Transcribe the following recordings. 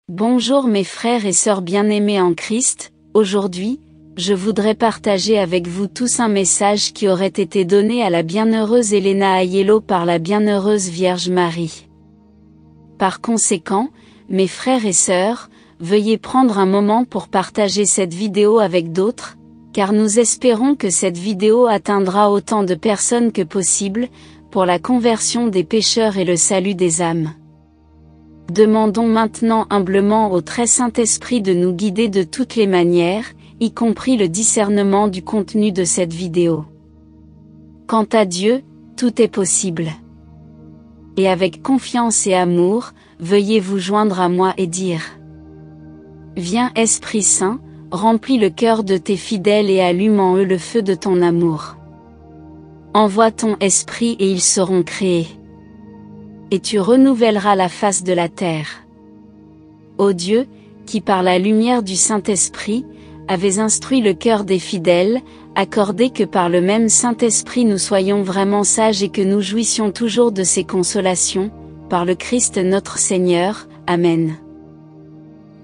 Bonjour mes frères et sœurs bien-aimés en Christ, aujourd'hui, je voudrais partager avec vous tous un message qui aurait été donné à la bienheureuse Elena Aiello par la bienheureuse Vierge Marie. Par conséquent, mes frères et sœurs, veuillez prendre un moment pour partager cette vidéo avec d'autres, car nous espérons que cette vidéo atteindra autant de personnes que possible, pour la conversion des pécheurs et le salut des âmes. Demandons maintenant humblement au très Saint-Esprit de nous guider de toutes les manières, y compris le discernement du contenu de cette vidéo. Quant à Dieu, tout est possible. Et avec confiance et amour, veuillez vous joindre à moi et dire: Viens Esprit Saint, remplis le cœur de tes fidèles et allume en eux le feu de ton amour. Envoie ton esprit et ils seront créés. Et tu renouvelleras la face de la terre. Ô Dieu, qui par la lumière du Saint-Esprit, avais instruit le cœur des fidèles, accordez que par le même Saint-Esprit nous soyons vraiment sages et que nous jouissions toujours de ses consolations, par le Christ notre Seigneur. Amen.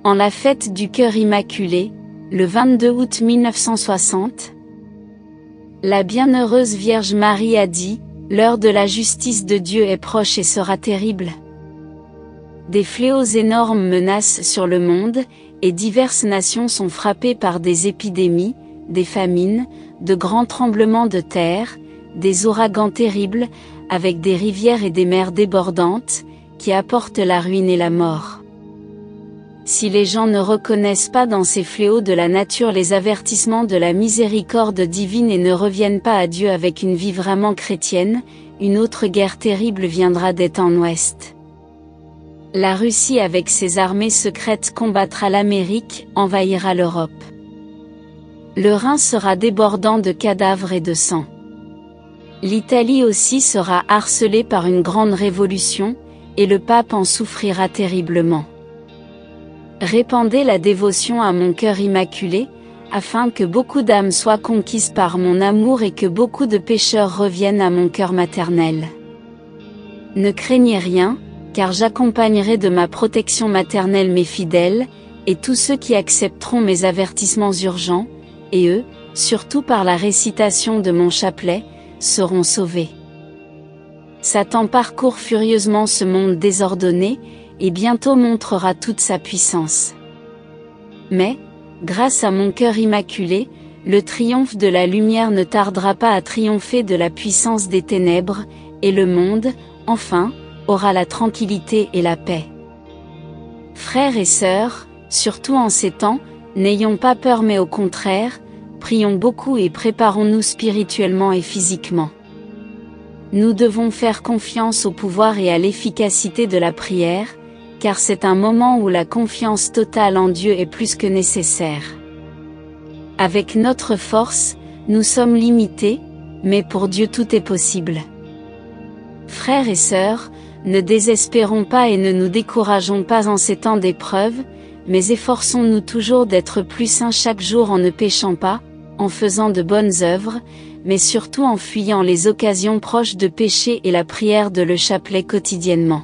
En la fête du cœur immaculé, le 22 août 1960, la bienheureuse Vierge Marie a dit: l'heure de la justice de Dieu est proche et sera terrible. Des fléaux énormes menacent sur le monde, et diverses nations sont frappées par des épidémies, des famines, de grands tremblements de terre, des ouragans terribles, avec des rivières et des mers débordantes, qui apportent la ruine et la mort. Si les gens ne reconnaissent pas dans ces fléaux de la nature les avertissements de la miséricorde divine et ne reviennent pas à Dieu avec une vie vraiment chrétienne, une autre guerre terrible viendra des temps ouest. La Russie avec ses armées secrètes combattra l'Amérique, envahira l'Europe. Le Rhin sera débordant de cadavres et de sang. L'Italie aussi sera harcelée par une grande révolution, et le pape en souffrira terriblement. Répandez la dévotion à mon cœur immaculé, afin que beaucoup d'âmes soient conquises par mon amour et que beaucoup de pécheurs reviennent à mon cœur maternel. Ne craignez rien, car j'accompagnerai de ma protection maternelle mes fidèles, et tous ceux qui accepteront mes avertissements urgents, et eux, surtout par la récitation de mon chapelet, seront sauvés. Satan parcourt furieusement ce monde désordonné, et bientôt montrera toute sa puissance. Mais, grâce à mon cœur immaculé, le triomphe de la lumière ne tardera pas à triompher de la puissance des ténèbres, et le monde, enfin, aura la tranquillité et la paix. Frères et sœurs, surtout en ces temps, n'ayons pas peur mais au contraire, prions beaucoup et préparons-nous spirituellement et physiquement. Nous devons faire confiance au pouvoir et à l'efficacité de la prière, car c'est un moment où la confiance totale en Dieu est plus que nécessaire. Avec notre force, nous sommes limités, mais pour Dieu tout est possible. Frères et sœurs, ne désespérons pas et ne nous décourageons pas en ces temps d'épreuve, mais efforçons-nous toujours d'être plus saints chaque jour en ne péchant pas, en faisant de bonnes œuvres, mais surtout en fuyant les occasions proches de pécher et la prière de le chapelet quotidiennement.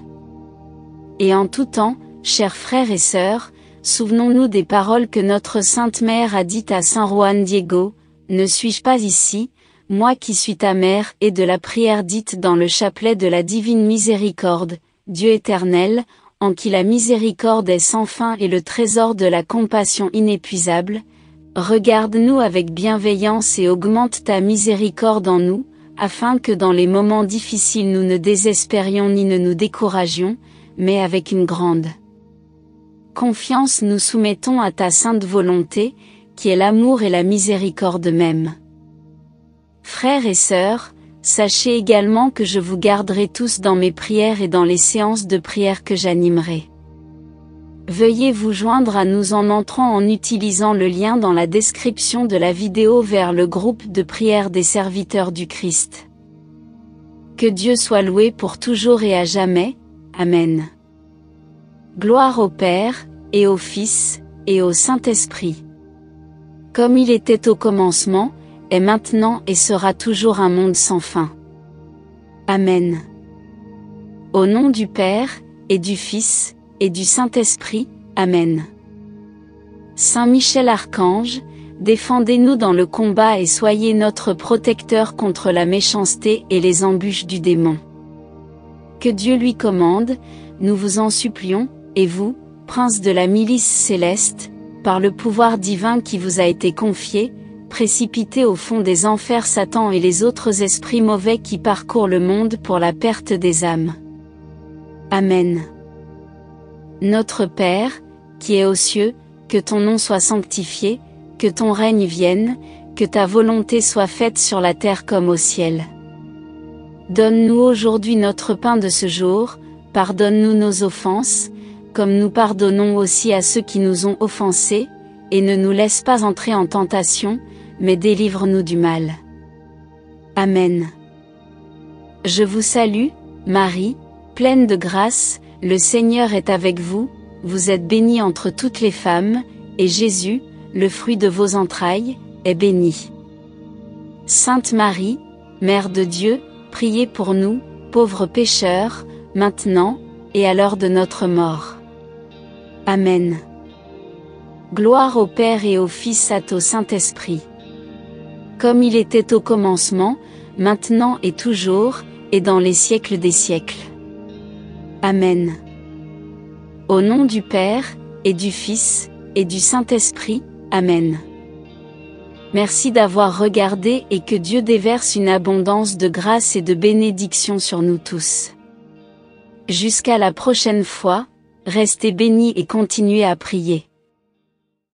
Et en tout temps, chers frères et sœurs, souvenons-nous des paroles que notre Sainte Mère a dites à Saint Juan Diego: ne suis-je pas ici, moi qui suis ta mère, et de la prière dite dans le chapelet de la divine miséricorde: Dieu éternel, en qui la miséricorde est sans fin et le trésor de la compassion inépuisable, regarde-nous avec bienveillance et augmente ta miséricorde en nous, afin que dans les moments difficiles nous ne désespérions ni ne nous découragions, mais avec une grande confiance nous soumettons à ta sainte volonté, qui est l'amour et la miséricorde même. Frères et sœurs, sachez également que je vous garderai tous dans mes prières et dans les séances de prière que j'animerai. Veuillez vous joindre à nous en entrant en utilisant le lien dans la description de la vidéo vers le groupe de prière des serviteurs du Christ. Que Dieu soit loué pour toujours et à jamais. Amen. Gloire au Père, et au Fils, et au Saint-Esprit. Comme il était au commencement, est maintenant et sera toujours un monde sans fin. Amen. Au nom du Père, et du Fils, et du Saint-Esprit. Amen. Saint Michel Archange, défendez-nous dans le combat et soyez notre protecteur contre la méchanceté et les embûches du démon. Que Dieu lui commande, nous vous en supplions, et vous, prince de la milice céleste, par le pouvoir divin qui vous a été confié, précipitez au fond des enfers Satan et les autres esprits mauvais qui parcourent le monde pour la perte des âmes. Amen. Notre Père, qui es aux cieux, que ton nom soit sanctifié, que ton règne vienne, que ta volonté soit faite sur la terre comme au ciel. Donne-nous aujourd'hui notre pain de ce jour, pardonne-nous nos offenses, comme nous pardonnons aussi à ceux qui nous ont offensés, et ne nous laisse pas entrer en tentation, mais délivre-nous du mal. Amen. Je vous salue, Marie, pleine de grâce, le Seigneur est avec vous, vous êtes bénie entre toutes les femmes, et Jésus, le fruit de vos entrailles, est béni. Sainte Marie, Mère de Dieu, priez pour nous, pauvres pécheurs, maintenant, et à l'heure de notre mort. Amen. Gloire au Père et au Fils et au Saint-Esprit. Comme il était au commencement, maintenant et toujours, et dans les siècles des siècles. Amen. Au nom du Père, et du Fils, et du Saint-Esprit, Amen. Merci d'avoir regardé et que Dieu déverse une abondance de grâce et de bénédiction sur nous tous. Jusqu'à la prochaine fois, restez bénis et continuez à prier.